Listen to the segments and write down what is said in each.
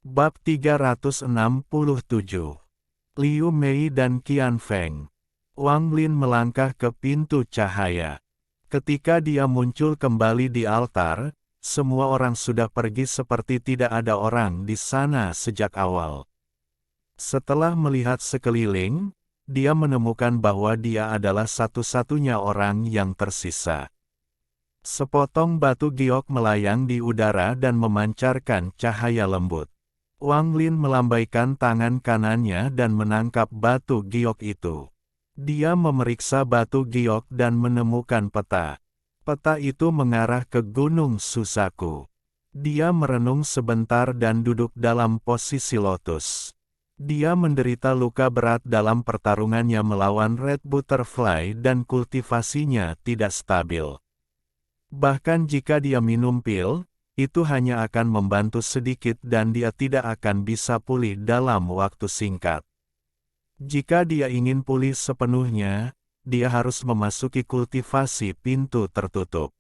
Bab 367. Liu Mei dan Qian Feng. Wang Lin melangkah ke pintu cahaya. Ketika dia muncul kembali di altar, semua orang sudah pergi seperti tidak ada orang di sana sejak awal. Setelah melihat sekeliling, dia menemukan bahwa dia adalah satu-satunya orang yang tersisa. Sepotong batu giok melayang di udara dan memancarkan cahaya lembut. Wang Lin melambaikan tangan kanannya dan menangkap batu giok itu. Dia memeriksa batu giok dan menemukan peta. Peta itu mengarah ke Gunung Susaku. Dia merenung sebentar dan duduk dalam posisi lotus. Dia menderita luka berat dalam pertarungannya melawan Red Butterfly dan kultivasinya tidak stabil. Bahkan jika dia minum pil, itu hanya akan membantu sedikit dan dia tidak akan bisa pulih dalam waktu singkat. Jika dia ingin pulih sepenuhnya, dia harus memasuki kultivasi pintu tertutup.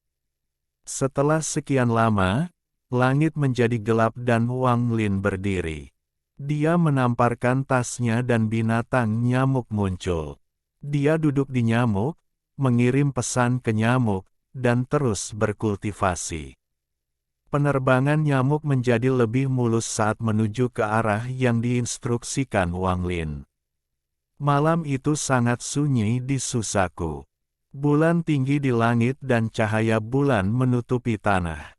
Setelah sekian lama, langit menjadi gelap dan Wang Lin berdiri. Dia menamparkan tasnya dan binatang nyamuk muncul. Dia duduk di nyamuk, mengirim pesan ke nyamuk, dan terus berkultivasi. Penerbangan nyamuk menjadi lebih mulus saat menuju ke arah yang diinstruksikan Wang Lin. Malam itu sangat sunyi di Susaku. Bulan tinggi di langit dan cahaya bulan menutupi tanah.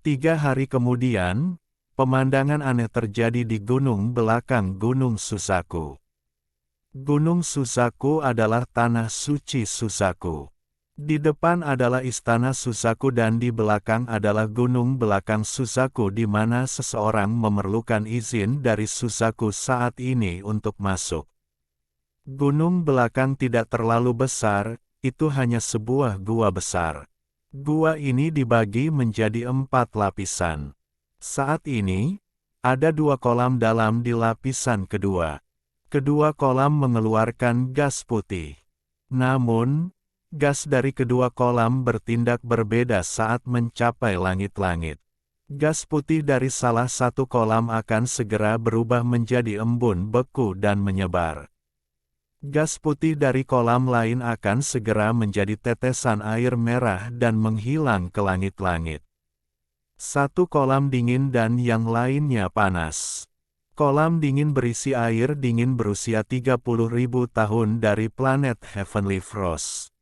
3 hari kemudian, pemandangan aneh terjadi di gunung belakang Gunung Susaku. Gunung Susaku adalah tanah suci Susaku. Di depan adalah istana Susaku dan di belakang adalah gunung belakang Susaku di mana seseorang memerlukan izin dari Susaku saat ini untuk masuk. Gunung belakang tidak terlalu besar, itu hanya sebuah gua besar. Gua ini dibagi menjadi 4 lapisan. Saat ini, ada 2 kolam dalam di lapisan kedua. Kedua kolam mengeluarkan gas putih. Namun, gas dari kedua kolam bertindak berbeda saat mencapai langit-langit. Gas putih dari salah satu kolam akan segera berubah menjadi embun beku dan menyebar. Gas putih dari kolam lain akan segera menjadi tetesan air merah dan menghilang ke langit-langit. Satu kolam dingin dan yang lainnya panas. Kolam dingin berisi air dingin berusia 30.000 tahun dari planet Heavenly Frost.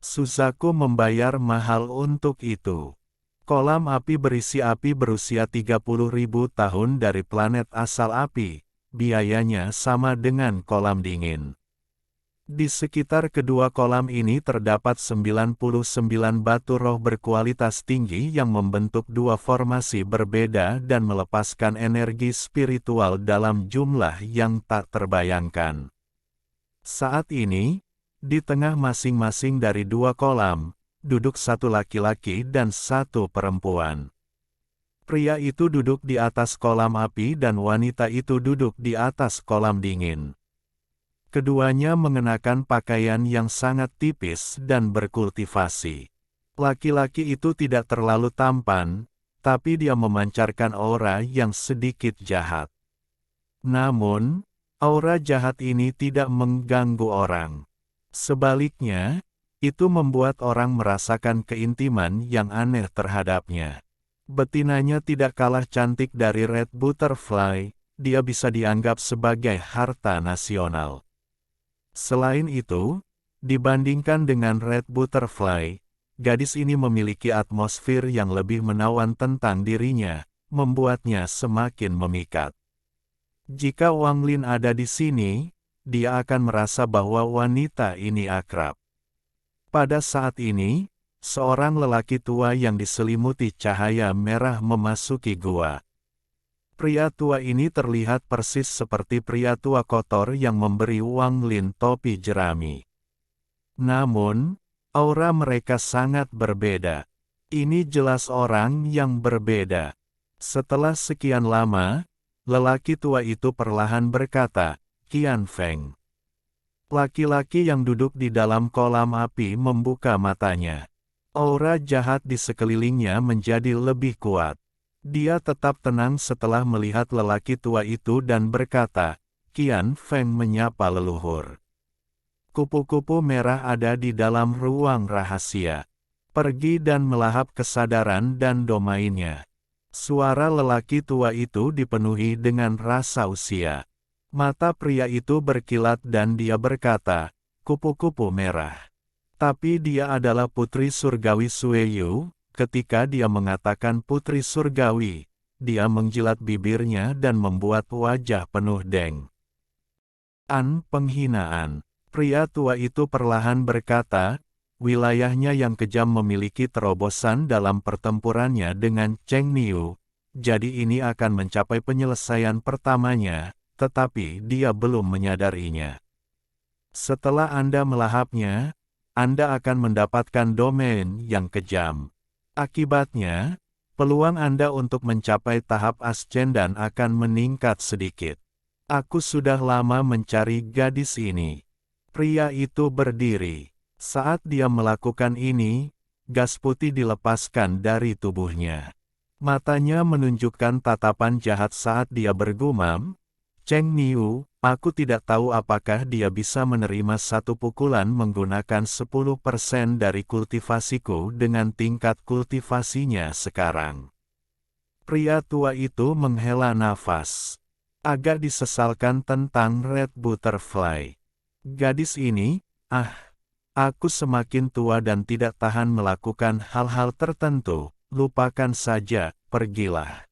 Susaku membayar mahal untuk itu. Kolam api berisi api berusia 30.000 tahun dari planet asal api, biayanya sama dengan kolam dingin. Di sekitar kedua kolam ini terdapat 99 batu roh berkualitas tinggi yang membentuk 2 formasi berbeda dan melepaskan energi spiritual dalam jumlah yang tak terbayangkan. Saat ini, di tengah masing-masing dari 2 kolam, duduk 1 laki-laki dan 1 perempuan. Pria itu duduk di atas kolam api dan wanita itu duduk di atas kolam dingin. Keduanya mengenakan pakaian yang sangat tipis dan berkultivasi. Laki-laki itu tidak terlalu tampan, tapi dia memancarkan aura yang sedikit jahat. Namun, aura jahat ini tidak mengganggu orang. Sebaliknya, itu membuat orang merasakan keintiman yang aneh terhadapnya. Betinanya tidak kalah cantik dari Red Butterfly, dia bisa dianggap sebagai harta nasional. Selain itu, dibandingkan dengan Red Butterfly, gadis ini memiliki atmosfer yang lebih menawan tentang dirinya, membuatnya semakin memikat. Jika Wang Lin ada di sini, dia akan merasa bahwa wanita ini akrab. Pada saat ini, seorang lelaki tua yang diselimuti cahaya merah memasuki gua. Pria tua ini terlihat persis seperti pria tua kotor yang memberi Wang Lin topi jerami. Namun, aura mereka sangat berbeda. Ini jelas orang yang berbeda. Setelah sekian lama, lelaki tua itu perlahan berkata, Qian Feng. Laki-laki yang duduk di dalam kolam api membuka matanya. Aura jahat di sekelilingnya menjadi lebih kuat. Dia tetap tenang setelah melihat lelaki tua itu dan berkata, Qian Feng menyapa leluhur. Kupu-kupu merah ada di dalam ruang rahasia. Pergi dan melahap kesadaran dan domainnya. Suara lelaki tua itu dipenuhi dengan rasa usia. Mata pria itu berkilat dan dia berkata, kupu-kupu merah. Tapi dia adalah putri surgawi Sueyu. Ketika dia mengatakan putri surgawi, dia menjilat bibirnya dan membuat wajah penuh deng. Penghinaan. Pria tua itu perlahan berkata, wilayahnya yang kejam memiliki terobosan dalam pertempurannya dengan Cheng Niu, jadi ini akan mencapai penyelesaian pertamanya, tetapi dia belum menyadarinya. Setelah Anda melahapnya, Anda akan mendapatkan domain yang kejam. Akibatnya, peluang Anda untuk mencapai tahap ascendan akan meningkat sedikit. Aku sudah lama mencari gadis ini. Pria itu berdiri. Saat dia melakukan ini, gas putih dilepaskan dari tubuhnya. Matanya menunjukkan tatapan jahat saat dia bergumam, Cheng Niu, aku tidak tahu apakah dia bisa menerima satu pukulan menggunakan 10% dari kultivasiku dengan tingkat kultivasinya sekarang. Pria tua itu menghela nafas. Agak disesalkan tentang Red Butterfly. Gadis ini, aku semakin tua dan tidak tahan melakukan hal-hal tertentu, lupakan saja, pergilah.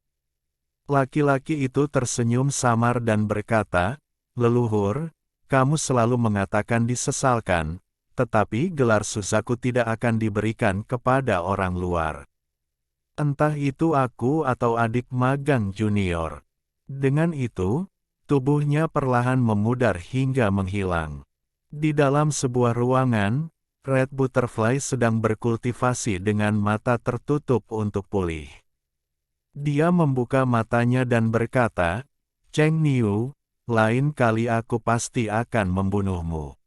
Laki-laki itu tersenyum samar dan berkata, leluhur, kamu selalu mengatakan disesalkan, tetapi gelar Suzaku tidak akan diberikan kepada orang luar. Entah itu aku atau adik magang junior. Dengan itu, tubuhnya perlahan memudar hingga menghilang. Di dalam sebuah ruangan, Red Butterfly sedang berkultivasi dengan mata tertutup untuk pulih. Dia membuka matanya dan berkata, Cheng Niu, lain kali aku pasti akan membunuhmu.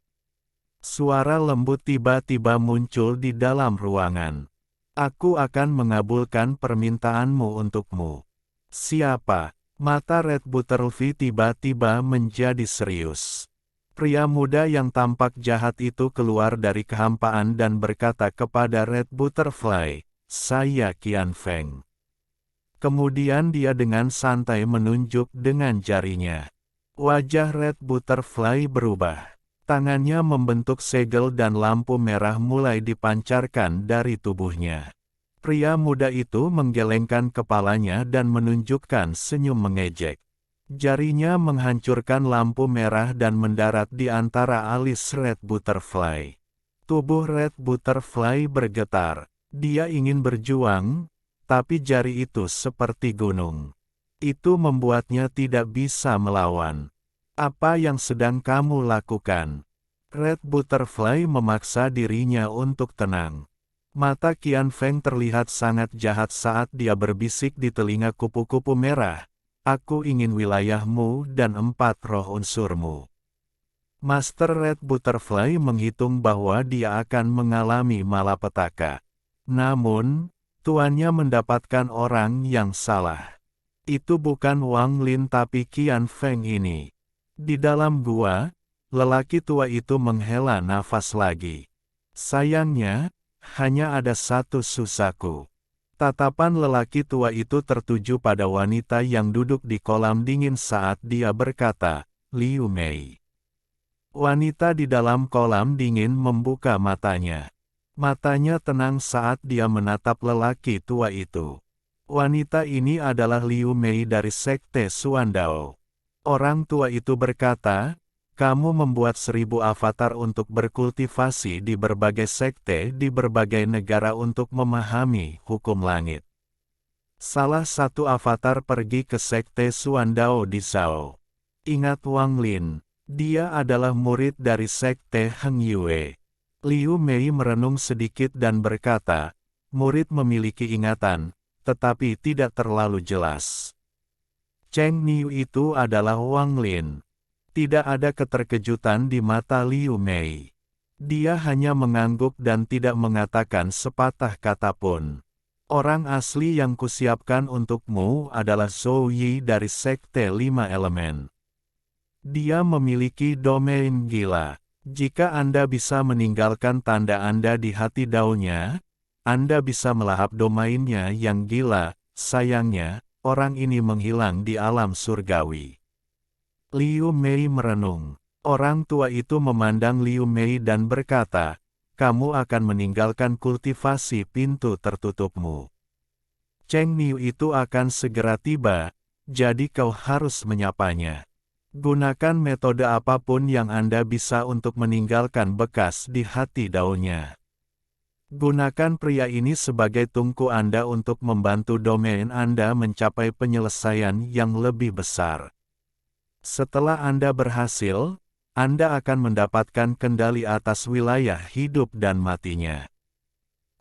Suara lembut tiba-tiba muncul di dalam ruangan. Aku akan mengabulkan permintaanmu untukmu. Siapa? Mata Red Butterfly tiba-tiba menjadi serius. Pria muda yang tampak jahat itu keluar dari kehampaan dan berkata kepada Red Butterfly, saya Qian Feng. Kemudian dia dengan santai menunjuk dengan jarinya. Wajah Red Butterfly berubah. Tangannya membentuk segel dan lampu merah mulai dipancarkan dari tubuhnya. Pria muda itu menggelengkan kepalanya dan menunjukkan senyum mengejek. Jarinya menghancurkan lampu merah dan mendarat di antara alis Red Butterfly. Tubuh Red Butterfly bergetar. Dia ingin berjuang, tapi jari itu seperti gunung. Itu membuatnya tidak bisa melawan. Apa yang sedang kamu lakukan? Red Butterfly memaksa dirinya untuk tenang. Mata Qian Feng terlihat sangat jahat saat dia berbisik di telinga kupu-kupu merah. Aku ingin wilayahmu dan 4 roh unsurmu. Master Red Butterfly menghitung bahwa dia akan mengalami malapetaka. Namun, tuannya mendapatkan orang yang salah. Itu bukan Wang Lin tapi Qian Feng ini. Di dalam gua, lelaki tua itu menghela nafas lagi. Sayangnya, hanya ada satu Suzaku. Tatapan lelaki tua itu tertuju pada wanita yang duduk di kolam dingin saat dia berkata, Liu Mei. Wanita di dalam kolam dingin membuka matanya. Matanya tenang saat dia menatap lelaki tua itu. Wanita ini adalah Liu Mei dari Sekte Suandao. Orang tua itu berkata, kamu membuat 1000 avatar untuk berkultivasi di berbagai sekte di berbagai negara untuk memahami hukum langit. Salah satu avatar pergi ke Sekte Suandao di Zhao. Ingat Wang Lin, dia adalah murid dari Sekte Heng Yue. Liu Mei merenung sedikit dan berkata, murid memiliki ingatan, tetapi tidak terlalu jelas. Cheng Niu itu adalah Wang Lin. Tidak ada keterkejutan di mata Liu Mei. Dia hanya mengangguk dan tidak mengatakan sepatah kata pun. Orang asli yang kusiapkan untukmu adalah Zhou Yi dari Sekte Lima Elemen. Dia memiliki domain gila. Jika Anda bisa meninggalkan tanda Anda di hati daunnya, Anda bisa melahap domainnya yang gila. Sayangnya, orang ini menghilang di alam surgawi. Liu Mei merenung. Orang tua itu memandang Liu Mei dan berkata, kamu akan meninggalkan kultivasi pintu tertutupmu. Cheng Niu itu akan segera tiba, jadi kau harus menyapanya. Gunakan metode apapun yang Anda bisa untuk meninggalkan bekas di hati daunnya. Gunakan pria ini sebagai tungku Anda untuk membantu domain Anda mencapai penyelesaian yang lebih besar. Setelah Anda berhasil, Anda akan mendapatkan kendali atas wilayah hidup dan matinya.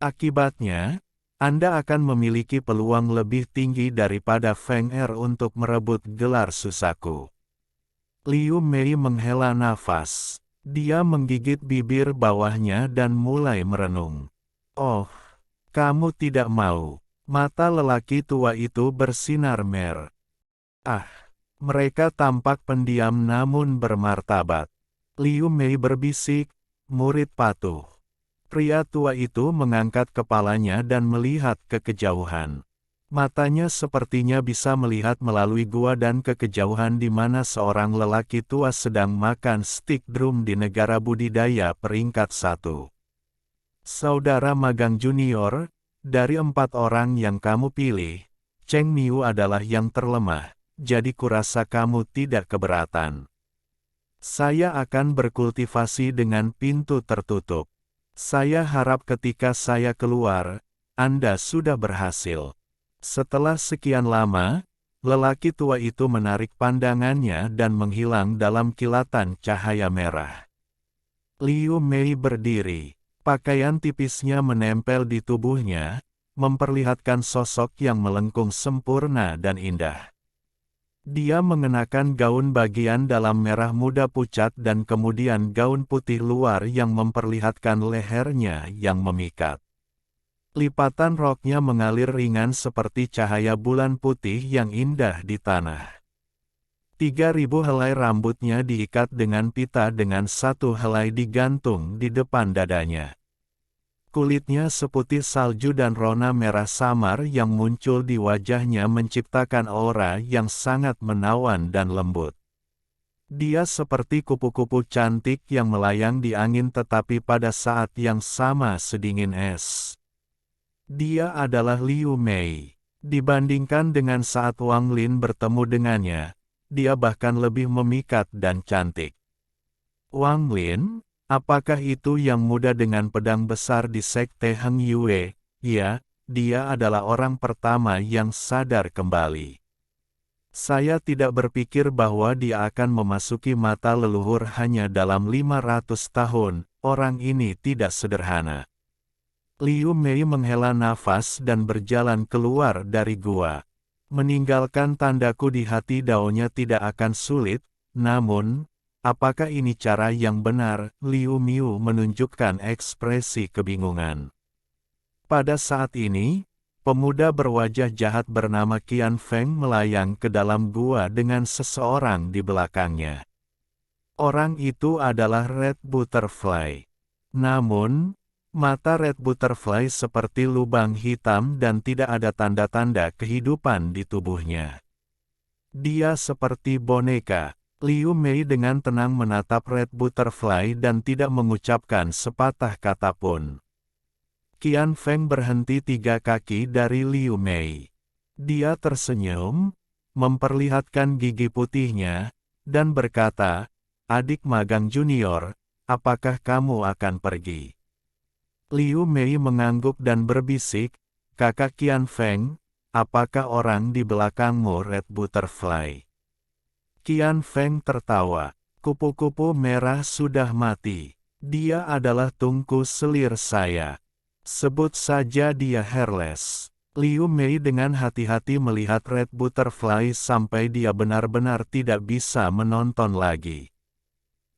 Akibatnya, Anda akan memiliki peluang lebih tinggi daripada Feng Er untuk merebut gelar Susaku. Liu Mei menghela nafas. Dia menggigit bibir bawahnya dan mulai merenung. Oh, kamu tidak mau. Mata lelaki tua itu bersinar merah. Ah, mereka tampak pendiam namun bermartabat. Liu Mei berbisik, murid patuh. Pria tua itu mengangkat kepalanya dan melihat ke kejauhan. Matanya sepertinya bisa melihat melalui gua dan ke kejauhan di mana seorang lelaki tua sedang makan stik drum di negara budidaya peringkat 1. Saudara magang junior, dari 4 orang yang kamu pilih, Cheng Niu adalah yang terlemah, jadi kurasa kamu tidak keberatan. Saya akan berkultivasi dengan pintu tertutup. Saya harap ketika saya keluar, Anda sudah berhasil. Setelah sekian lama, lelaki tua itu menarik pandangannya dan menghilang dalam kilatan cahaya merah. Liu Mei berdiri. Pakaian tipisnya menempel di tubuhnya, memperlihatkan sosok yang melengkung sempurna dan indah. Dia mengenakan gaun bagian dalam merah muda pucat dan kemudian gaun putih luar yang memperlihatkan lehernya yang memikat. Lipatan roknya mengalir ringan seperti cahaya bulan putih yang indah di tanah. 3.000 helai rambutnya diikat dengan pita dengan 1 helai digantung di depan dadanya. Kulitnya seputih salju dan rona merah samar yang muncul di wajahnya menciptakan aura yang sangat menawan dan lembut. Dia seperti kupu-kupu cantik yang melayang di angin tetapi pada saat yang sama sedingin es. Dia adalah Liu Mei. Dibandingkan dengan saat Wang Lin bertemu dengannya, dia bahkan lebih memikat dan cantik. Wang Lin, apakah itu yang muda dengan pedang besar di Sekte Heng Yue? Ya, dia adalah orang pertama yang sadar kembali. Saya tidak berpikir bahwa dia akan memasuki mata leluhur hanya dalam 500 tahun, orang ini tidak sederhana. Liu Mei menghela nafas dan berjalan keluar dari gua. Meninggalkan tandaku di hati daunnya tidak akan sulit, namun, apakah ini cara yang benar? Liu Miu menunjukkan ekspresi kebingungan. Pada saat ini, pemuda berwajah jahat bernama Qian Feng melayang ke dalam gua dengan seseorang di belakangnya. Orang itu adalah Red Butterfly. Namun, mata Red Butterfly seperti lubang hitam dan tidak ada tanda-tanda kehidupan di tubuhnya. Dia seperti boneka. Liu Mei dengan tenang menatap Red Butterfly dan tidak mengucapkan sepatah kata pun. Qian Feng berhenti 3 kaki dari Liu Mei. Dia tersenyum, memperlihatkan gigi putihnya, dan berkata, adik magang junior, apakah kamu akan pergi? Liu Mei mengangguk dan berbisik, kakak Qian Feng, apakah orang di belakangmu Red Butterfly? Qian Feng tertawa, kupu-kupu merah sudah mati. Dia adalah tungku selir saya. Sebut saja dia Hairless. Liu Mei dengan hati-hati melihat Red Butterfly sampai dia benar-benar tidak bisa menonton lagi.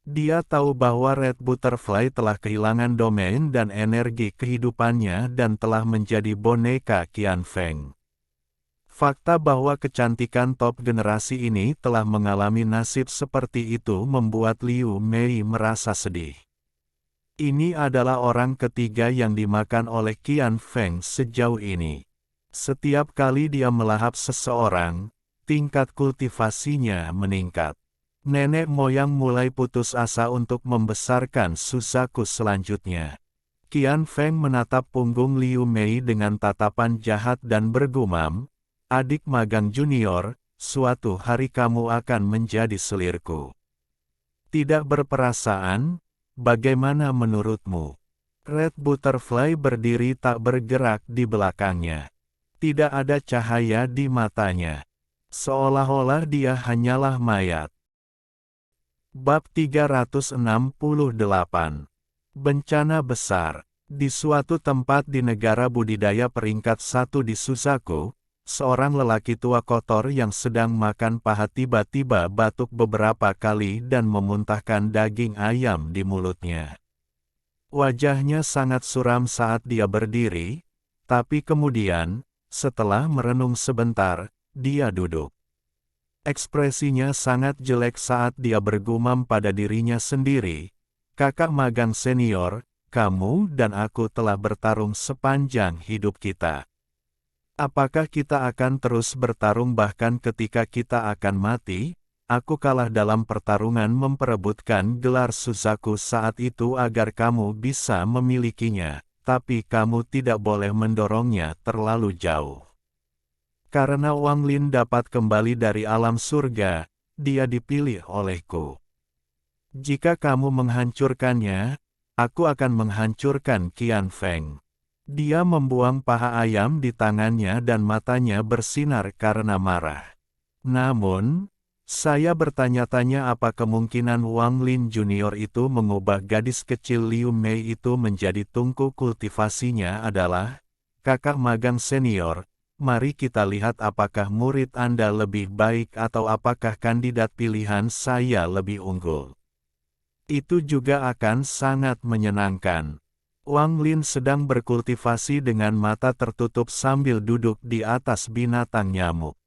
Dia tahu bahwa Red Butterfly telah kehilangan domain dan energi kehidupannya dan telah menjadi boneka Qian Feng. Fakta bahwa kecantikan top generasi ini telah mengalami nasib seperti itu membuat Liu Mei merasa sedih. Ini adalah orang ketiga yang dimakan oleh Qian Feng sejauh ini. Setiap kali dia melahap seseorang, tingkat kultivasinya meningkat. Nenek moyang mulai putus asa untuk membesarkan Suzaku selanjutnya. Qian Feng menatap punggung Liu Mei dengan tatapan jahat dan bergumam, "Adik magang junior, suatu hari kamu akan menjadi selirku." Tidak berperasaan, bagaimana menurutmu? Red Butterfly berdiri tak bergerak di belakangnya. Tidak ada cahaya di matanya. Seolah-olah dia hanyalah mayat. Bab 368. Bencana besar. Di suatu tempat di negara budidaya peringkat 1 di Suzaku, seorang lelaki tua kotor yang sedang makan paha tiba-tiba batuk beberapa kali dan memuntahkan daging ayam di mulutnya. Wajahnya sangat suram saat dia berdiri, tapi kemudian, setelah merenung sebentar, dia duduk. Ekspresinya sangat jelek saat dia bergumam pada dirinya sendiri, "Kakak magang senior, kamu dan aku telah bertarung sepanjang hidup kita. Apakah kita akan terus bertarung bahkan ketika kita akan mati?" Aku kalah dalam pertarungan memperebutkan gelar Suzaku saat itu agar kamu bisa memilikinya, tapi kamu tidak boleh mendorongnya terlalu jauh. Karena Wang Lin dapat kembali dari alam surga, dia dipilih olehku. Jika kamu menghancurkannya, aku akan menghancurkan Qian Feng. Dia membuang paha ayam di tangannya dan matanya bersinar karena marah. Namun, saya bertanya-tanya apa kemungkinan Wang Lin Junior itu mengubah gadis kecil Liu Mei itu menjadi tungku kultivasinya adalah, "Kakak magang senior, mari kita lihat apakah murid Anda lebih baik atau apakah kandidat pilihan saya lebih unggul." Itu juga akan sangat menyenangkan. Wang Lin sedang berkultivasi dengan mata tertutup sambil duduk di atas binatang nyamuk.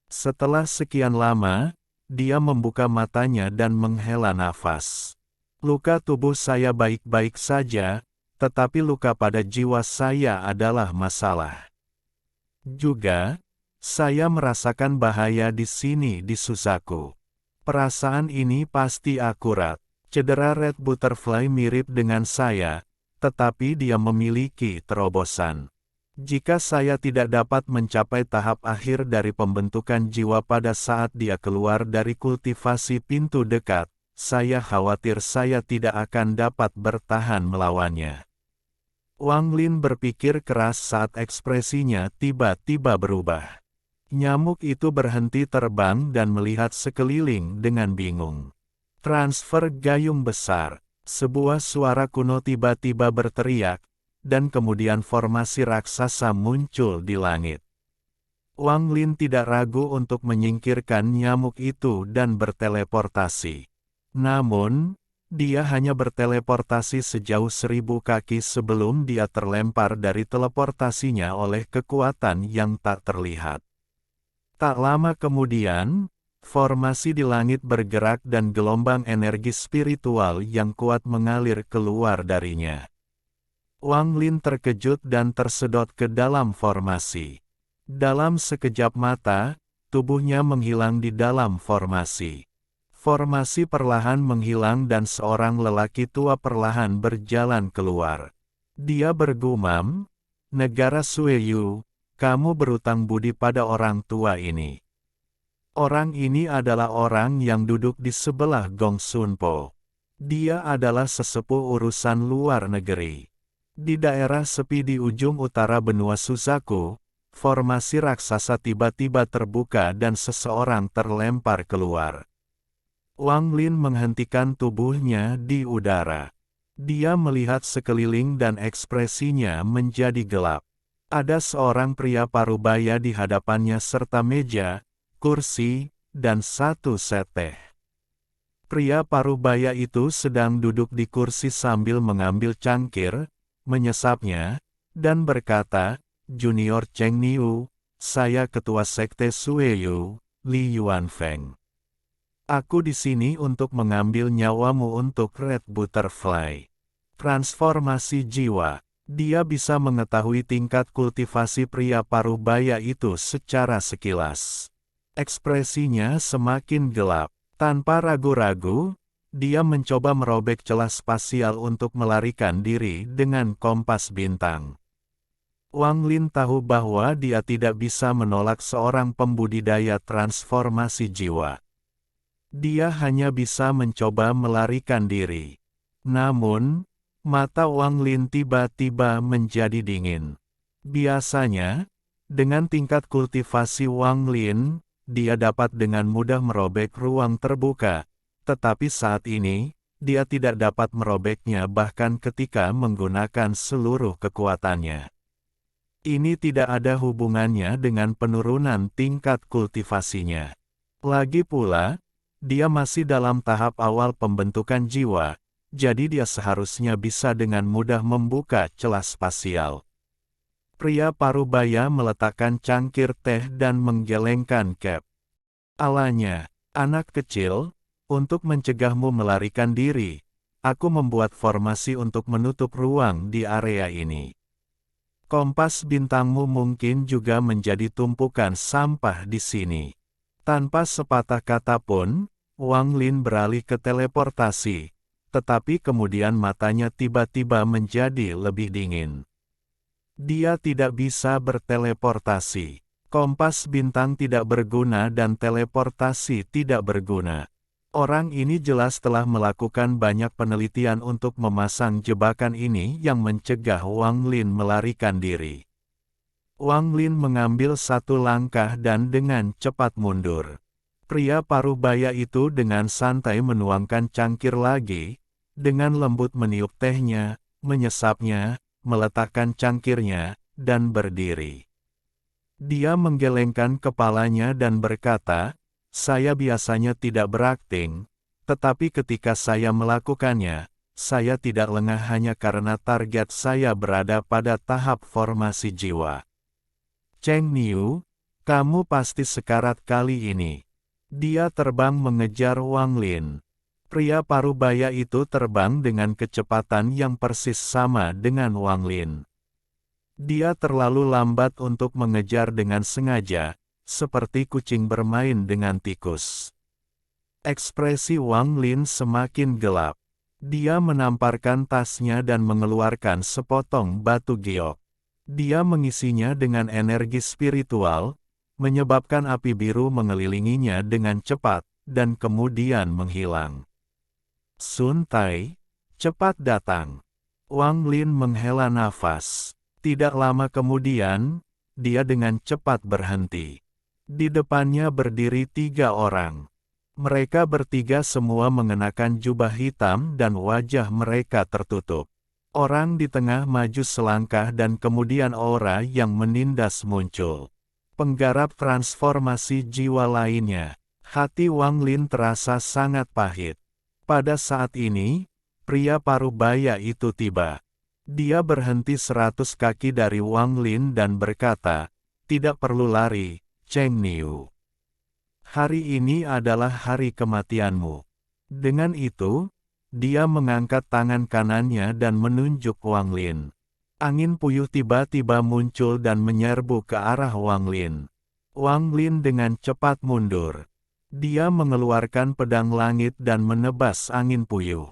Setelah sekian lama, dia membuka matanya dan menghela nafas. "Luka tubuh saya baik-baik saja, tetapi luka pada jiwa saya adalah masalah. Juga, saya merasakan bahaya di sini di Suzaku. Perasaan ini pasti akurat. Cedera Red Butterfly mirip dengan saya, tetapi dia memiliki terobosan. Jika saya tidak dapat mencapai tahap akhir dari pembentukan jiwa pada saat dia keluar dari kultivasi pintu dekat, saya khawatir saya tidak akan dapat bertahan melawannya." Wang Lin berpikir keras saat ekspresinya tiba-tiba berubah. Nyamuk itu berhenti terbang dan melihat sekeliling dengan bingung. "Transfer gayung besar." Sebuah suara kuno tiba-tiba berteriak, dan kemudian formasi raksasa muncul di langit. Wang Lin tidak ragu untuk menyingkirkan nyamuk itu dan berteleportasi. Namun, dia hanya berteleportasi sejauh 1000 kaki sebelum dia terlempar dari teleportasinya oleh kekuatan yang tak terlihat. Tak lama kemudian, formasi di langit bergerak dan gelombang energi spiritual yang kuat mengalir keluar darinya. Wang Lin terkejut dan tersedot ke dalam formasi. Dalam sekejap mata, tubuhnya menghilang di dalam formasi. Formasi perlahan menghilang dan seorang lelaki tua perlahan berjalan keluar. Dia bergumam, "Negara Sueyu, kamu berutang budi pada orang tua ini." Orang ini adalah orang yang duduk di sebelah Gong Sunpo. Dia adalah sesepuh urusan luar negeri. Di daerah sepi di ujung utara benua Suzaku, formasi raksasa tiba-tiba terbuka dan seseorang terlempar keluar. Wang Lin menghentikan tubuhnya di udara. Dia melihat sekeliling dan ekspresinya menjadi gelap. Ada seorang pria parubaya di hadapannya serta meja, kursi, dan satu set teh. Pria parubaya itu sedang duduk di kursi sambil mengambil cangkir, menyesapnya, dan berkata, Junior Cheng Niu, saya ketua sekte Sueyu, Li Yuanfeng. Aku di sini untuk mengambil nyawamu untuk Red Butterfly. Transformasi jiwa. Dia bisa mengetahui tingkat kultivasi pria parubaya itu secara sekilas. Ekspresinya semakin gelap. Tanpa ragu-ragu, dia mencoba merobek celah spasial untuk melarikan diri dengan kompas bintang. Wang Lin tahu bahwa dia tidak bisa menolak seorang pembudidaya transformasi jiwa. Dia hanya bisa mencoba melarikan diri. Namun, mata Wang Lin tiba-tiba menjadi dingin. Biasanya, dengan tingkat kultivasi Wang Lin, dia dapat dengan mudah merobek ruang terbuka, tetapi saat ini, dia tidak dapat merobeknya bahkan ketika menggunakan seluruh kekuatannya. Ini tidak ada hubungannya dengan penurunan tingkat kultivasinya. Lagi pula, dia masih dalam tahap awal pembentukan jiwa, jadi dia seharusnya bisa dengan mudah membuka celah spasial. Pria parubaya meletakkan cangkir teh dan menggelengkan cap. Alanya, anak kecil, untuk mencegahmu melarikan diri, aku membuat formasi untuk menutup ruang di area ini. Kompas bintangmu mungkin juga menjadi tumpukan sampah di sini. Tanpa sepatah kata pun, Wang Lin beralih ke teleportasi, tetapi kemudian matanya tiba-tiba menjadi lebih dingin. Dia tidak bisa berteleportasi. Kompas bintang tidak berguna dan teleportasi tidak berguna. Orang ini jelas telah melakukan banyak penelitian untuk memasang jebakan ini yang mencegah Wang Lin melarikan diri. Wang Lin mengambil satu langkah dan dengan cepat mundur. Pria parubaya itu dengan santai menuangkan cangkir lagi, dengan lembut meniup tehnya, menyesapnya, meletakkan cangkirnya, dan berdiri. Dia menggelengkan kepalanya dan berkata, saya biasanya tidak berakting, tetapi ketika saya melakukannya, saya tidak lengah hanya karena target saya berada pada tahap formasi jiwa. Cheng Niu, kamu pasti sekarat kali ini. Dia terbang mengejar Wang Lin. Pria parubaya itu terbang dengan kecepatan yang persis sama dengan Wang Lin. Dia terlalu lambat untuk mengejar dengan sengaja, seperti kucing bermain dengan tikus. Ekspresi Wang Lin semakin gelap. Dia menamparkan tasnya dan mengeluarkan sepotong batu giok. Dia mengisinya dengan energi spiritual, menyebabkan api biru mengelilinginya dengan cepat, dan kemudian menghilang. Sun Tai, cepat datang. Wang Lin menghela nafas. Tidak lama kemudian, dia dengan cepat berhenti. Di depannya berdiri 3 orang. Mereka bertiga semua mengenakan jubah hitam dan wajah mereka tertutup. Orang di tengah maju selangkah dan kemudian aura yang menindas muncul. Penggarap transformasi jiwa lainnya. Hati Wang Lin terasa sangat pahit. Pada saat ini, pria parubaya itu tiba. Dia berhenti 100 kaki dari Wang Lin dan berkata, tidak perlu lari, Cheng Niu. Hari ini adalah hari kematianmu. Dengan itu, dia mengangkat tangan kanannya dan menunjuk Wang Lin. Angin puyuh tiba-tiba muncul dan menyerbu ke arah Wang Lin. Wang Lin dengan cepat mundur. Dia mengeluarkan pedang langit dan menebas angin puyuh.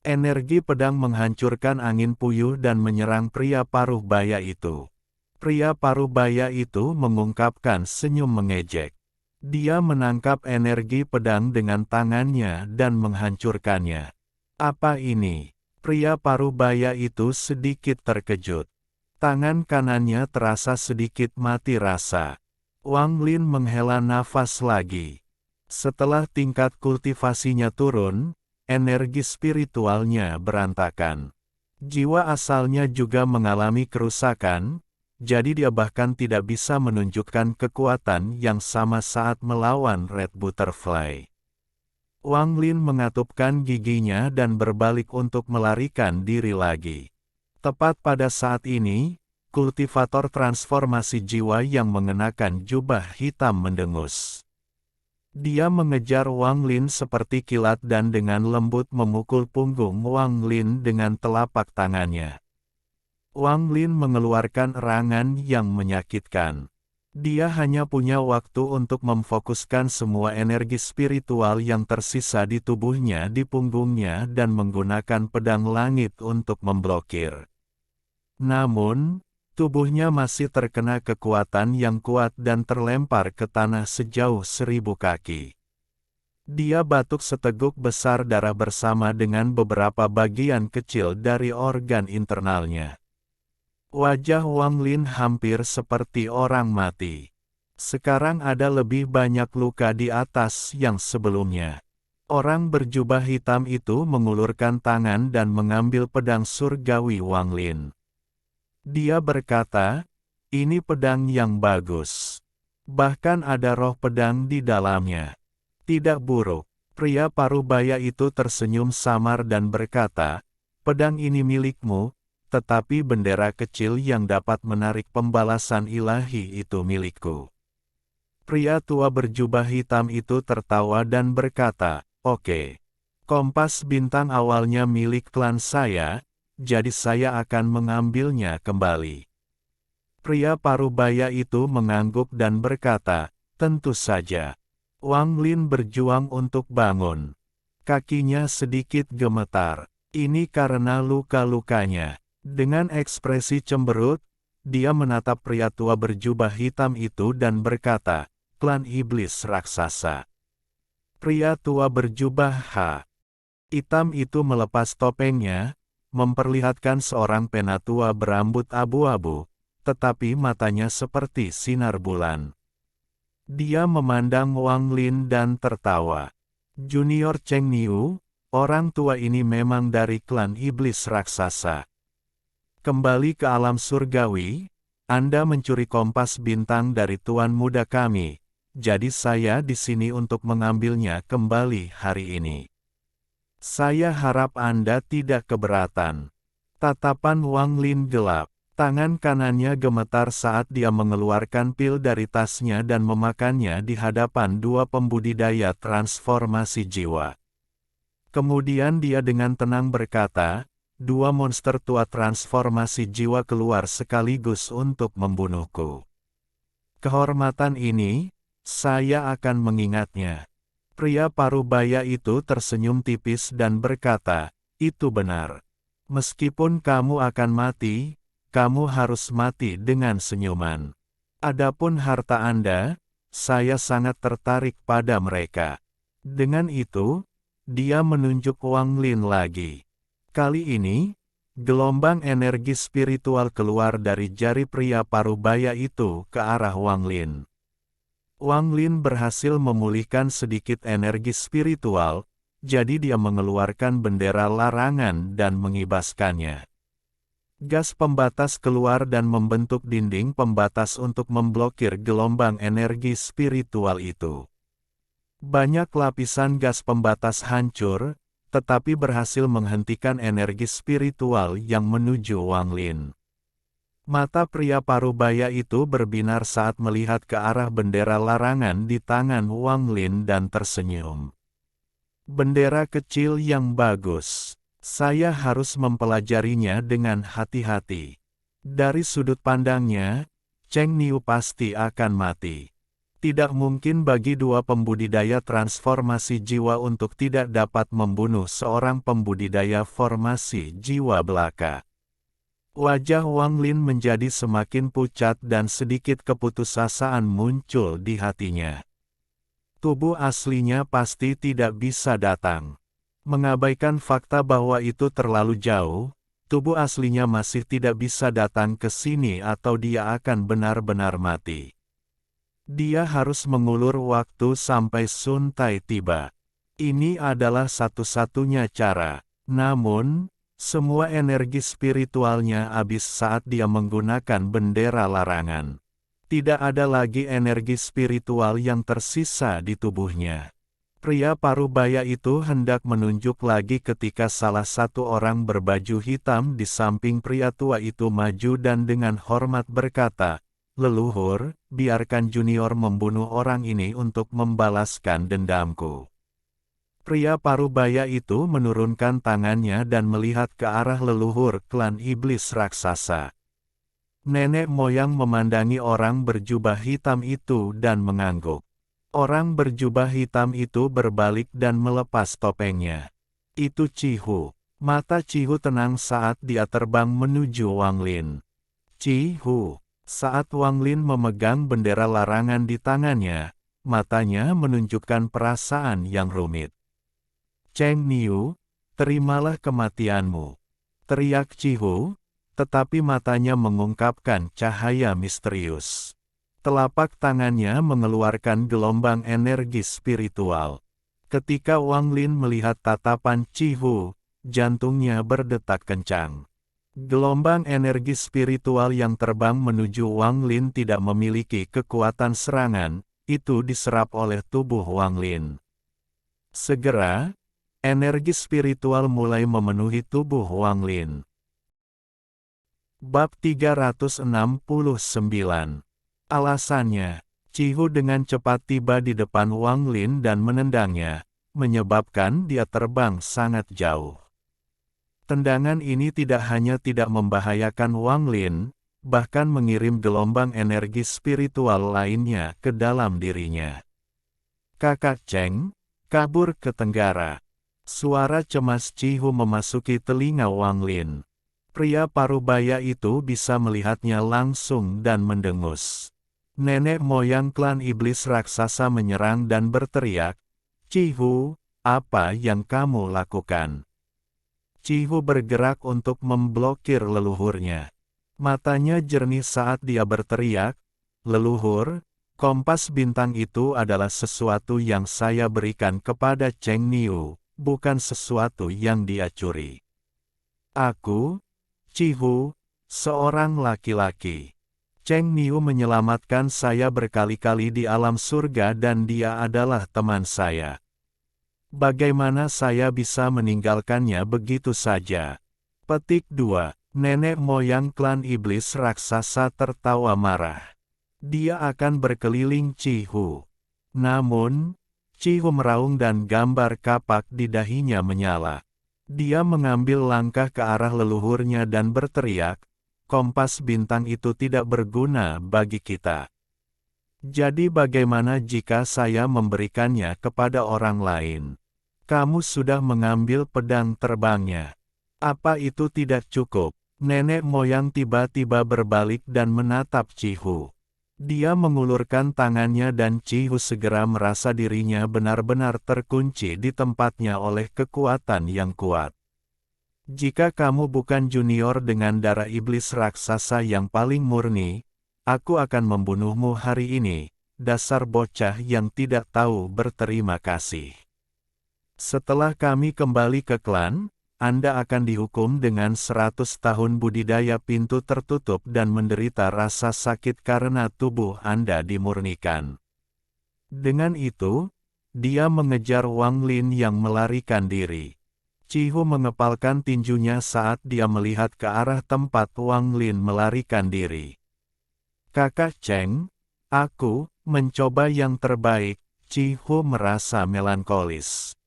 Energi pedang menghancurkan angin puyuh dan menyerang pria parubaya itu. Pria parubaya itu mengungkapkan senyum mengejek. Dia menangkap energi pedang dengan tangannya dan menghancurkannya. Apa ini? Pria parubaya itu sedikit terkejut. Tangan kanannya terasa sedikit mati rasa. Wang Lin menghela nafas lagi. Setelah tingkat kultivasinya turun, energi spiritualnya berantakan. Jiwa asalnya juga mengalami kerusakan, jadi dia bahkan tidak bisa menunjukkan kekuatan yang sama saat melawan Red Butterfly. Wang Lin mengatupkan giginya dan berbalik untuk melarikan diri lagi. Tepat pada saat ini, kultivator transformasi jiwa yang mengenakan jubah hitam mendengus. Dia mengejar Wang Lin seperti kilat dan dengan lembut memukul punggung Wang Lin dengan telapak tangannya. Wang Lin mengeluarkan erangan yang menyakitkan. Dia hanya punya waktu untuk memfokuskan semua energi spiritual yang tersisa di tubuhnya di punggungnya dan menggunakan pedang langit untuk memblokir. Namun, tubuhnya masih terkena kekuatan yang kuat dan terlempar ke tanah sejauh 1000 kaki. Dia batuk seteguk besar darah bersama dengan beberapa bagian kecil dari organ internalnya. Wajah Wang Lin hampir seperti orang mati. Sekarang ada lebih banyak luka di atas yang sebelumnya. Orang berjubah hitam itu mengulurkan tangan dan mengambil pedang surgawi Wang Lin. Dia berkata, "Ini pedang yang bagus. Bahkan ada roh pedang di dalamnya. Tidak buruk." Pria parubaya itu tersenyum samar dan berkata, "Pedang ini milikmu, tetapi bendera kecil yang dapat menarik pembalasan ilahi itu milikku." Pria tua berjubah hitam itu tertawa dan berkata, "Oke. Kompas bintang awalnya milik klan saya, jadi saya akan mengambilnya kembali." Pria parubaya itu mengangguk dan berkata, "Tentu saja." Wang Lin berjuang untuk bangun. Kakinya sedikit gemetar. Ini karena luka-lukanya. Dengan ekspresi cemberut, dia menatap pria tua berjubah hitam itu dan berkata, "Klan iblis raksasa." Pria tua berjubah hitam itu melepas topengnya, memperlihatkan seorang penatua berambut abu-abu, tetapi matanya seperti sinar bulan. Dia memandang Wang Lin dan tertawa. Junior Cheng Niu, orang tua ini memang dari klan iblis raksasa. Kembali ke alam surgawi, Anda mencuri kompas bintang dari tuan muda kami, jadi saya di sini untuk mengambilnya kembali hari ini. Saya harap Anda tidak keberatan. Tatapan Wang Lin gelap. Tangan kanannya gemetar saat dia mengeluarkan pil dari tasnya dan memakannya di hadapan dua pembudidaya transformasi jiwa. Kemudian dia dengan tenang berkata, "Dua monster tua transformasi jiwa keluar sekaligus untuk membunuhku. Kehormatan ini, saya akan mengingatnya." Pria parubaya itu tersenyum tipis dan berkata, "Itu benar. Meskipun kamu akan mati, kamu harus mati dengan senyuman. Adapun harta Anda, saya sangat tertarik pada mereka." Dengan itu, dia menunjuk Wang Lin lagi. Kali ini, gelombang energi spiritual keluar dari jari pria parubaya itu ke arah Wang Lin. Wang Lin berhasil memulihkan sedikit energi spiritual, jadi dia mengeluarkan bendera larangan dan mengibaskannya. Gas pembatas keluar dan membentuk dinding pembatas untuk memblokir gelombang energi spiritual itu. Banyak lapisan gas pembatas hancur, tetapi berhasil menghentikan energi spiritual yang menuju Wang Lin. Mata pria parubaya itu berbinar saat melihat ke arah bendera larangan di tangan Wang Lin dan tersenyum. "Bendera kecil yang bagus. Saya harus mempelajarinya dengan hati-hati." Dari sudut pandangnya, Cheng Niu pasti akan mati. Tidak mungkin bagi dua pembudidaya transformasi jiwa untuk tidak dapat membunuh seorang pembudidaya formasi jiwa belaka. Wajah Wang Lin menjadi semakin pucat dan sedikit keputusasaan muncul di hatinya. Tubuh aslinya pasti tidak bisa datang. Mengabaikan fakta bahwa itu terlalu jauh, tubuh aslinya masih tidak bisa datang ke sini atau dia akan benar-benar mati. Dia harus mengulur waktu sampai Sun Tai tiba. Ini adalah satu-satunya cara. Namun, semua energi spiritualnya habis saat dia menggunakan bendera larangan. Tidak ada lagi energi spiritual yang tersisa di tubuhnya. Pria parubaya itu hendak menunjuk lagi ketika salah satu orang berbaju hitam di samping pria tua itu maju dan dengan hormat berkata, "Leluhur, biarkan junior membunuh orang ini untuk membalaskan dendamku." Pria parubaya itu menurunkan tangannya dan melihat ke arah leluhur klan iblis raksasa. Nenek moyang memandangi orang berjubah hitam itu dan mengangguk. Orang berjubah hitam itu berbalik dan melepas topengnya. Itu Cihu. Mata Cihu tenang saat dia terbang menuju Wang Lin. Cihu. Saat Wang Lin memegang bendera larangan di tangannya, matanya menunjukkan perasaan yang rumit. "Cheng Niu, terimalah kematianmu," teriak Cihu, tetapi matanya mengungkapkan cahaya misterius. Telapak tangannya mengeluarkan gelombang energi spiritual. Ketika Wang Lin melihat tatapan Cihu, jantungnya berdetak kencang. Gelombang energi spiritual yang terbang menuju Wang Lin tidak memiliki kekuatan serangan, itu diserap oleh tubuh Wang Lin. Segera, energi spiritual mulai memenuhi tubuh Wang Lin. Bab 369. Alasannya, Cihu dengan cepat tiba di depan Wang Lin dan menendangnya, menyebabkan dia terbang sangat jauh. Tendangan ini tidak hanya tidak membahayakan Wang Lin, bahkan mengirim gelombang energi spiritual lainnya ke dalam dirinya. "Kakak Cheng, kabur ke tenggara." Suara cemas Cihu memasuki telinga Wang Lin. Pria parubaya itu bisa melihatnya langsung dan mendengus. Nenek moyang klan iblis raksasa menyerang dan berteriak, "Cihu, apa yang kamu lakukan?" Cihu bergerak untuk memblokir leluhurnya. Matanya jernih saat dia berteriak, "Leluhur, kompas bintang itu adalah sesuatu yang saya berikan kepada Cheng Niu, bukan sesuatu yang dia curi. Aku, Cihu, seorang laki-laki. Cheng Niu menyelamatkan saya berkali-kali di alam surga dan dia adalah teman saya. Bagaimana saya bisa meninggalkannya begitu saja?" Petik 2. Nenek moyang klan iblis raksasa tertawa marah. Dia akan berkeliling Cihu. Namun, Cihu meraung dan gambar kapak di dahinya menyala. Dia mengambil langkah ke arah leluhurnya dan berteriak, "Kompas bintang itu tidak berguna bagi kita. Jadi bagaimana jika saya memberikannya kepada orang lain? Kamu sudah mengambil pedang terbangnya. Apa itu tidak cukup?" Nenek moyang tiba-tiba berbalik dan menatap Cihu. Dia mengulurkan tangannya dan Cihu segera merasa dirinya benar-benar terkunci di tempatnya oleh kekuatan yang kuat. "Jika kamu bukan junior dengan darah iblis raksasa yang paling murni, aku akan membunuhmu hari ini, dasar bocah yang tidak tahu berterima kasih. Setelah kami kembali ke klan, Anda akan dihukum dengan 100 tahun budidaya pintu tertutup dan menderita rasa sakit karena tubuh Anda dimurnikan." Dengan itu, dia mengejar Wang Lin yang melarikan diri. Cihu mengepalkan tinjunya saat dia melihat ke arah tempat Wang Lin melarikan diri. "Kakak Cheng, aku mencoba yang terbaik." Cihu merasa melankolis.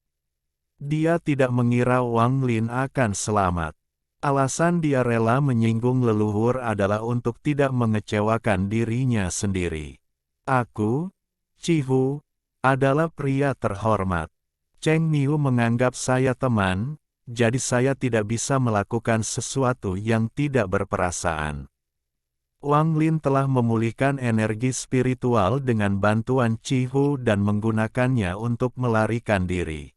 Dia tidak mengira Wang Lin akan selamat. Alasan dia rela menyinggung leluhur adalah untuk tidak mengecewakan dirinya sendiri. "Aku, Cihu, adalah pria terhormat. Cheng Niu menganggap saya teman, jadi saya tidak bisa melakukan sesuatu yang tidak berperasaan." Wang Lin telah memulihkan energi spiritual dengan bantuan Cihu dan menggunakannya untuk melarikan diri.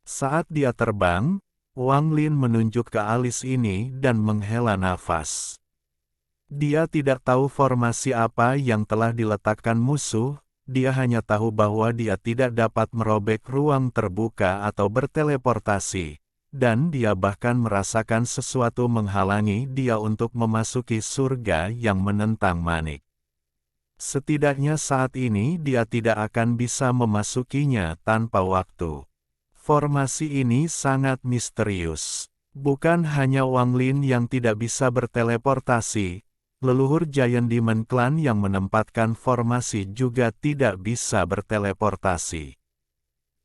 Saat dia terbang, Wang Lin menunjuk ke alis ini dan menghela nafas. Dia tidak tahu formasi apa yang telah diletakkan musuh, dia hanya tahu bahwa dia tidak dapat merobek ruang terbuka atau berteleportasi, dan dia bahkan merasakan sesuatu menghalangi dia untuk memasuki surga yang menentang manik. Setidaknya saat ini dia tidak akan bisa memasukinya tanpa waktu. Formasi ini sangat misterius. Bukan hanya Wang Lin yang tidak bisa berteleportasi, leluhur Giant Demon Clan yang menempatkan formasi juga tidak bisa berteleportasi.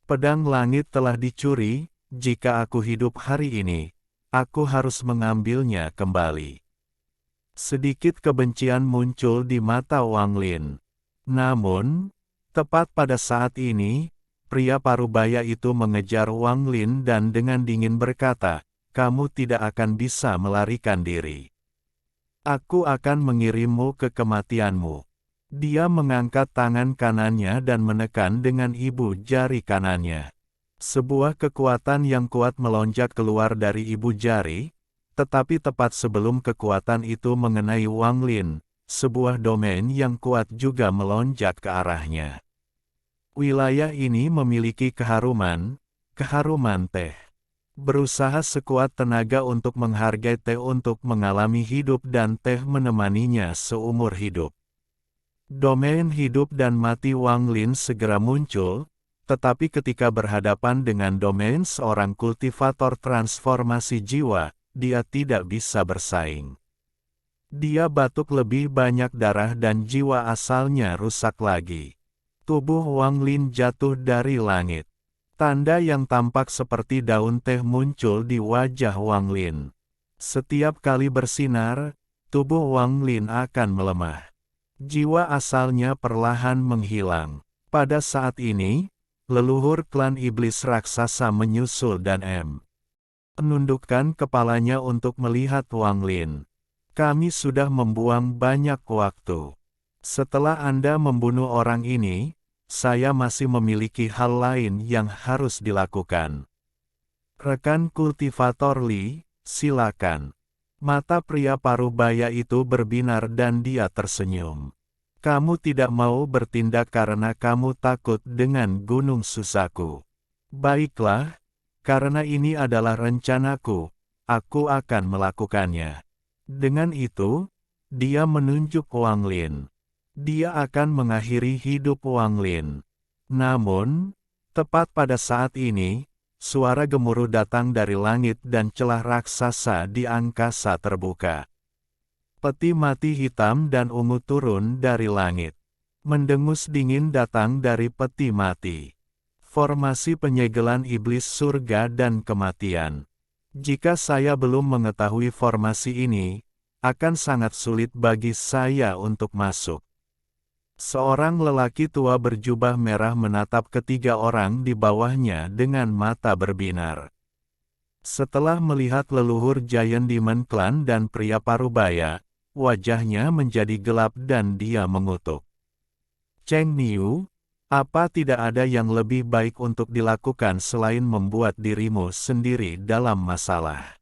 Pedang langit telah dicuri, jika aku hidup hari ini, aku harus mengambilnya kembali. Sedikit kebencian muncul di mata Wang Lin. Namun, tepat pada saat ini, pria parubaya itu mengejar Wang Lin dan dengan dingin berkata, "Kamu tidak akan bisa melarikan diri. Aku akan mengirimmu ke kematianmu." Dia mengangkat tangan kanannya dan menekan dengan ibu jari kanannya. Sebuah kekuatan yang kuat melonjak keluar dari ibu jari, tetapi tepat sebelum kekuatan itu mengenai Wang Lin, sebuah domain yang kuat juga melonjak ke arahnya. Wilayah ini memiliki keharuman teh. Berusaha sekuat tenaga untuk menghargai teh untuk mengalami hidup dan teh menemaninya seumur hidup. Domain hidup dan mati Wang Lin segera muncul, tetapi ketika berhadapan dengan domain seorang kultivator transformasi jiwa, dia tidak bisa bersaing. Dia batuk lebih banyak darah dan jiwa asalnya rusak lagi. Tubuh Wang Lin jatuh dari langit. Tanda yang tampak seperti daun teh muncul di wajah Wang Lin. Setiap kali bersinar, tubuh Wang Lin akan melemah. Jiwa asalnya perlahan menghilang. Pada saat ini, leluhur klan iblis raksasa menyusul dan menundukkan kepalanya untuk melihat Wang Lin. Kami sudah membuang banyak waktu. Setelah Anda membunuh orang ini, saya masih memiliki hal lain yang harus dilakukan. Rekan kultivator Li, silakan. Mata pria parubaya itu berbinar dan dia tersenyum. Kamu tidak mau bertindak karena kamu takut dengan Gunung Susaku. Baiklah, karena ini adalah rencanaku, aku akan melakukannya. Dengan itu, dia menunjuk Wang Lin. Dia akan mengakhiri hidup Wang Lin. Namun, tepat pada saat ini, suara gemuruh datang dari langit dan celah raksasa di angkasa terbuka. Peti mati hitam dan ungu turun dari langit. Mendengus dingin datang dari peti mati. Formasi penyegelan iblis surga dan kematian. Jika saya belum mengetahui formasi ini, akan sangat sulit bagi saya untuk masuk. Seorang lelaki tua berjubah merah menatap ketiga orang di bawahnya dengan mata berbinar. Setelah melihat leluhur Giant Demon Clan dan pria parubaya, wajahnya menjadi gelap dan dia mengutuk. Cheng Niu, apa tidak ada yang lebih baik untuk dilakukan selain membuat dirimu sendiri dalam masalah?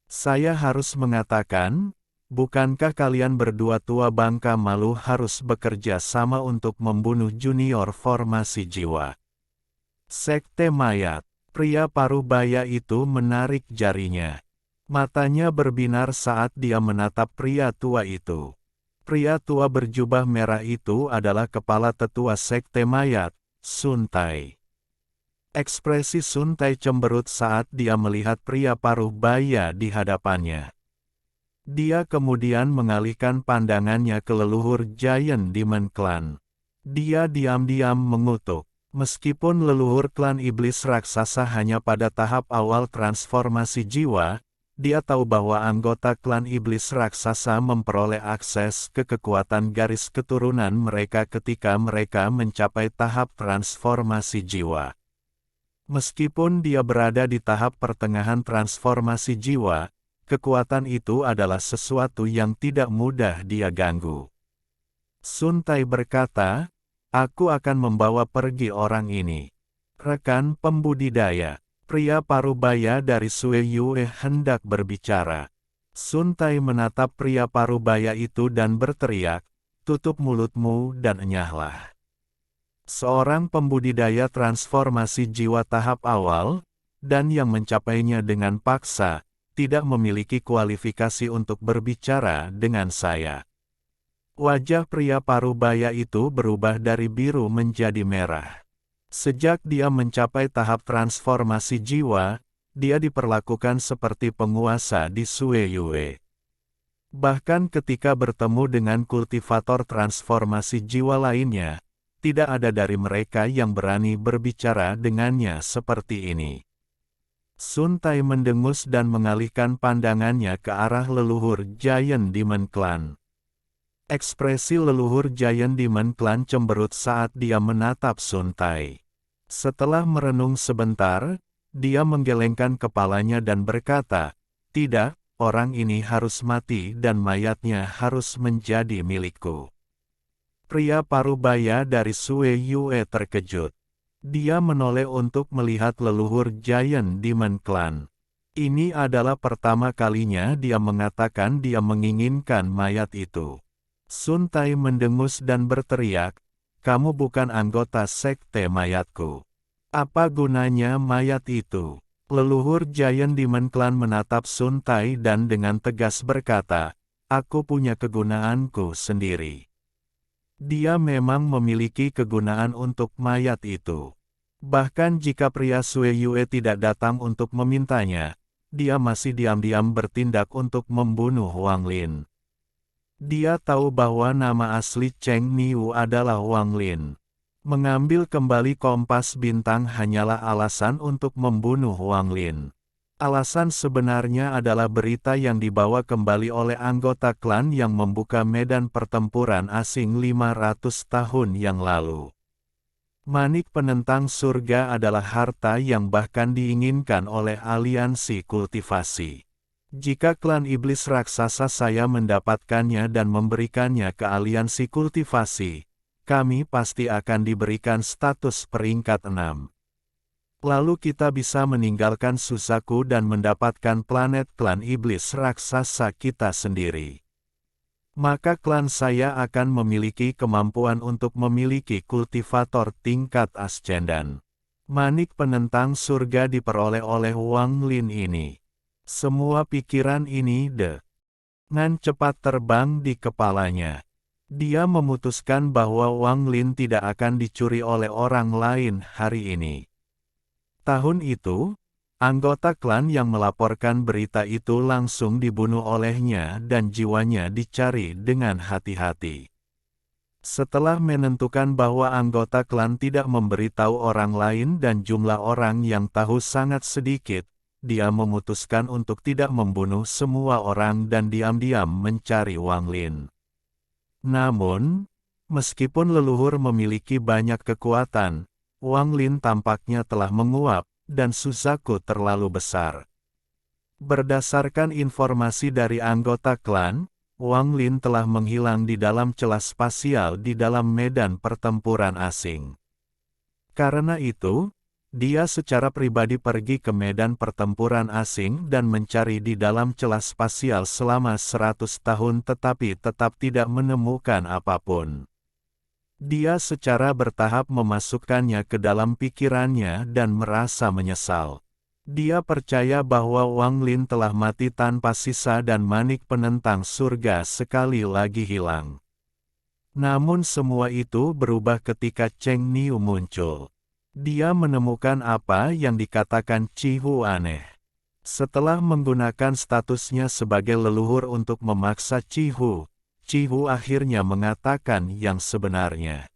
Saya harus mengatakan, bukankah kalian berdua tua bangka malu harus bekerja sama untuk membunuh junior formasi jiwa? Sekte mayat, pria parubaya itu menarik jarinya. Matanya berbinar saat dia menatap pria tua itu. Pria tua berjubah merah itu adalah kepala tetua Sekte Mayat, Sun Tai. Ekspresi Sun Tai cemberut saat dia melihat pria parubaya di hadapannya. Dia kemudian mengalihkan pandangannya ke leluhur Giant Demon Clan. Dia diam-diam mengutuk. Meskipun leluhur klan iblis raksasa hanya pada tahap awal transformasi jiwa, dia tahu bahwa anggota klan iblis raksasa memperoleh akses ke kekuatan garis keturunan mereka ketika mereka mencapai tahap transformasi jiwa. Meskipun dia berada di tahap pertengahan transformasi jiwa, kekuatan itu adalah sesuatu yang tidak mudah dia ganggu. Sun Tai berkata, "Aku akan membawa pergi orang ini." Rekan pembudidaya. Pria parubaya dari Sue Yue hendak berbicara. Sun Tai menatap pria parubaya itu dan berteriak, "Tutup mulutmu dan enyahlah." Seorang pembudidaya transformasi jiwa tahap awal, dan yang mencapainya dengan paksa, tidak memiliki kualifikasi untuk berbicara dengan saya. Wajah pria parubaya itu berubah dari biru menjadi merah. Sejak dia mencapai tahap transformasi jiwa, dia diperlakukan seperti penguasa di Sueyue. Bahkan ketika bertemu dengan kultivator transformasi jiwa lainnya, tidak ada dari mereka yang berani berbicara dengannya seperti ini. Sun Tai mendengus dan mengalihkan pandangannya ke arah leluhur Giant Demon Clan. Ekspresi leluhur Giant Demon Clan cemberut saat dia menatap Sun Tai. Setelah merenung sebentar, dia menggelengkan kepalanya dan berkata, "Tidak, orang ini harus mati dan mayatnya harus menjadi milikku." Pria parubaya dari Sueyue terkejut. Dia menoleh untuk melihat leluhur Giant Demon Clan. Ini adalah pertama kalinya dia mengatakan dia menginginkan mayat itu. Sun Tai mendengus dan berteriak, "Kamu bukan anggota sekte mayatku. Apa gunanya mayat itu?" Leluhur Giant Demon Clan menatap Sun Tai dan dengan tegas berkata, "Aku punya kegunaanku sendiri." Dia memang memiliki kegunaan untuk mayat itu. Bahkan jika pria Sueyue tidak datang untuk memintanya, dia masih diam-diam bertindak untuk membunuh Wang Lin. Dia tahu bahwa nama asli Cheng Niu adalah Wang Lin. Mengambil kembali kompas bintang hanyalah alasan untuk membunuh Wang Lin. Alasan sebenarnya adalah berita yang dibawa kembali oleh anggota klan yang membuka medan pertempuran asing 500 tahun yang lalu. Manik penentang surga adalah harta yang bahkan diinginkan oleh aliansi kultivasi. Jika klan iblis raksasa saya mendapatkannya dan memberikannya ke aliansi kultivasi, kami pasti akan diberikan status peringkat 6. Lalu kita bisa meninggalkan Suzaku dan mendapatkan planet klan iblis raksasa kita sendiri. Maka klan saya akan memiliki kemampuan untuk memiliki kultivator tingkat ascendan. Manik penentang surga diperoleh oleh Wang Lin ini. Semua pikiran ini dengan cepat terbang di kepalanya. Dia memutuskan bahwa Wang Lin tidak akan dicuri oleh orang lain hari ini. Tahun itu, anggota klan yang melaporkan berita itu langsung dibunuh olehnya dan jiwanya dicari dengan hati-hati. Setelah menentukan bahwa anggota klan tidak memberitahu orang lain dan jumlah orang yang tahu sangat sedikit, dia memutuskan untuk tidak membunuh semua orang dan diam-diam mencari Wang Lin. Namun, meskipun leluhur memiliki banyak kekuatan, Wang Lin tampaknya telah menguap, dan Suzaku terlalu besar. Berdasarkan informasi dari anggota klan, Wang Lin telah menghilang di dalam celah spasial di dalam medan pertempuran asing. Karena itu, dia secara pribadi pergi ke medan pertempuran asing dan mencari di dalam celah spasial selama 100 tahun tetapi tetap tidak menemukan apapun. Dia secara bertahap memasukkannya ke dalam pikirannya dan merasa menyesal. Dia percaya bahwa Wang Lin telah mati tanpa sisa dan manik penentang surga sekali lagi hilang. Namun semua itu berubah ketika Cheng Niu muncul. Dia menemukan apa yang dikatakan Cihu aneh. Setelah menggunakan statusnya sebagai leluhur untuk memaksa Cihu akhirnya mengatakan yang sebenarnya.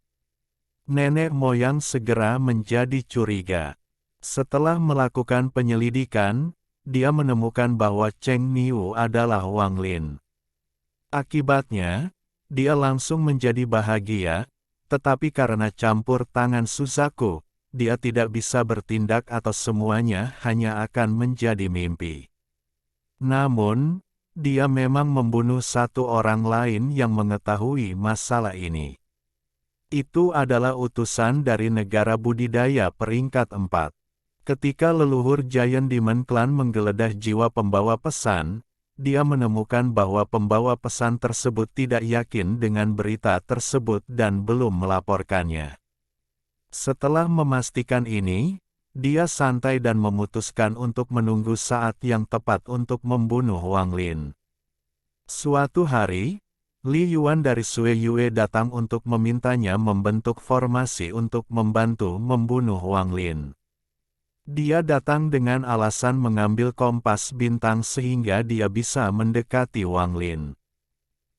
Nenek moyang segera menjadi curiga. Setelah melakukan penyelidikan, dia menemukan bahwa Cheng Niu adalah Wang Lin. Akibatnya, dia langsung menjadi bahagia, tetapi karena campur tangan Suzaku, dia tidak bisa bertindak atau semuanya hanya akan menjadi mimpi. Namun, dia memang membunuh satu orang lain yang mengetahui masalah ini. Itu adalah utusan dari negara budidaya peringkat 4. Ketika leluhur Giant Demon Clan menggeledah jiwa pembawa pesan, dia menemukan bahwa pembawa pesan tersebut tidak yakin dengan berita tersebut dan belum melaporkannya. Setelah memastikan ini, dia santai dan memutuskan untuk menunggu saat yang tepat untuk membunuh Wang Lin. Suatu hari, Li Yuan dari Sui Yue datang untuk memintanya membentuk formasi untuk membantu membunuh Wang Lin. Dia datang dengan alasan mengambil kompas bintang sehingga dia bisa mendekati Wang Lin.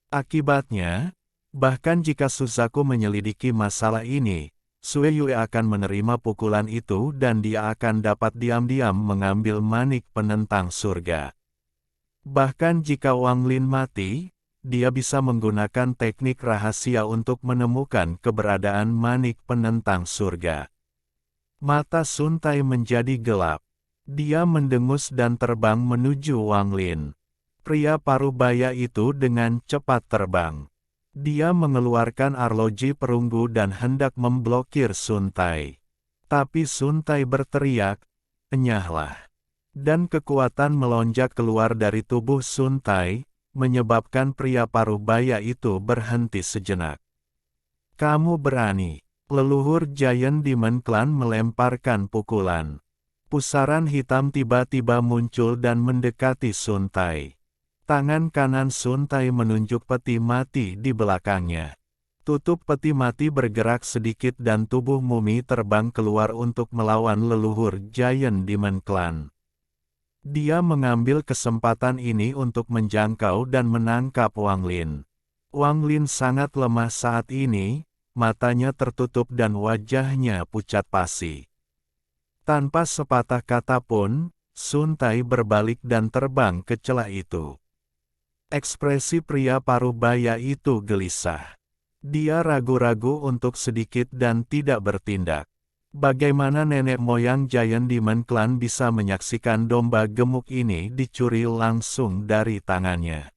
Akibatnya, bahkan jika Suzaku menyelidiki masalah ini, Sui Yue akan menerima pukulan itu dan dia akan dapat diam-diam mengambil manik penentang surga. Bahkan jika Wang Lin mati, dia bisa menggunakan teknik rahasia untuk menemukan keberadaan manik penentang surga. Mata Sun Tai menjadi gelap. Dia mendengus dan terbang menuju Wang Lin. Pria parubaya itu dengan cepat terbang. Dia mengeluarkan arloji perunggu dan hendak memblokir Sun Tai. Tapi Sun Tai berteriak, "Enyahlah!" Dan kekuatan melonjak keluar dari tubuh Sun Tai, menyebabkan pria parubaya itu berhenti sejenak. "Kamu berani!" Leluhur Giant Demon Clan melemparkan pukulan. Pusaran hitam tiba-tiba muncul dan mendekati Sun Tai. Tangan kanan Sun Tai menunjuk peti mati di belakangnya. Tutup peti mati bergerak sedikit dan tubuh mumi terbang keluar untuk melawan leluhur Giant Demon Clan. Dia mengambil kesempatan ini untuk menjangkau dan menangkap Wang Lin. Wang Lin sangat lemah saat ini, matanya tertutup dan wajahnya pucat pasi. Tanpa sepatah kata pun, Sun Tai berbalik dan terbang ke celah itu. Ekspresi pria parubaya itu gelisah. Dia ragu-ragu untuk sedikit dan tidak bertindak. Bagaimana nenek moyang Giant Demon Clan bisa menyaksikan domba gemuk ini dicuri langsung dari tangannya?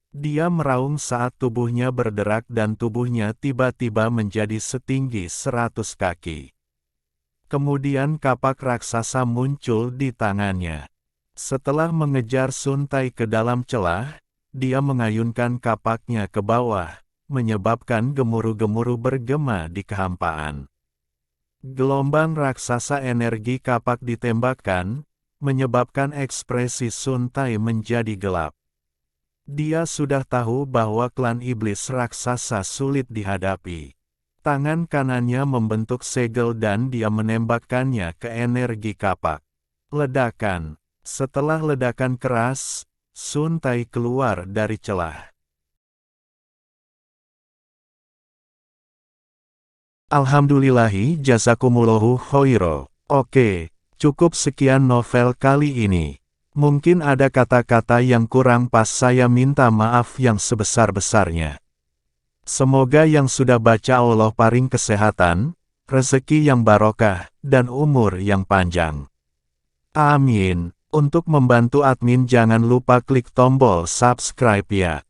Dia meraung saat tubuhnya berderak dan tubuhnya tiba-tiba menjadi setinggi 100 kaki. Kemudian kapak raksasa muncul di tangannya. Setelah mengejar Sun Tai ke dalam celah, dia mengayunkan kapaknya ke bawah, menyebabkan gemuruh-gemuruh bergema di kehampaan. Gelombang raksasa energi kapak ditembakkan, menyebabkan ekspresi Sun Tai menjadi gelap. Dia sudah tahu bahwa klan iblis raksasa sulit dihadapi. Tangan kanannya membentuk segel dan dia menembakkannya ke energi kapak. Ledakan. Setelah ledakan keras, Sun Tai keluar dari celah. Alhamdulillahi jazakumullahu khairo. Oke, cukup sekian novel kali ini. Mungkin ada kata-kata yang kurang pas, saya minta maaf yang sebesar-besarnya. Semoga yang sudah baca Allah paring kesehatan, rezeki yang barokah, dan umur yang panjang. Amin. Untuk membantu admin jangan lupa klik tombol subscribe ya.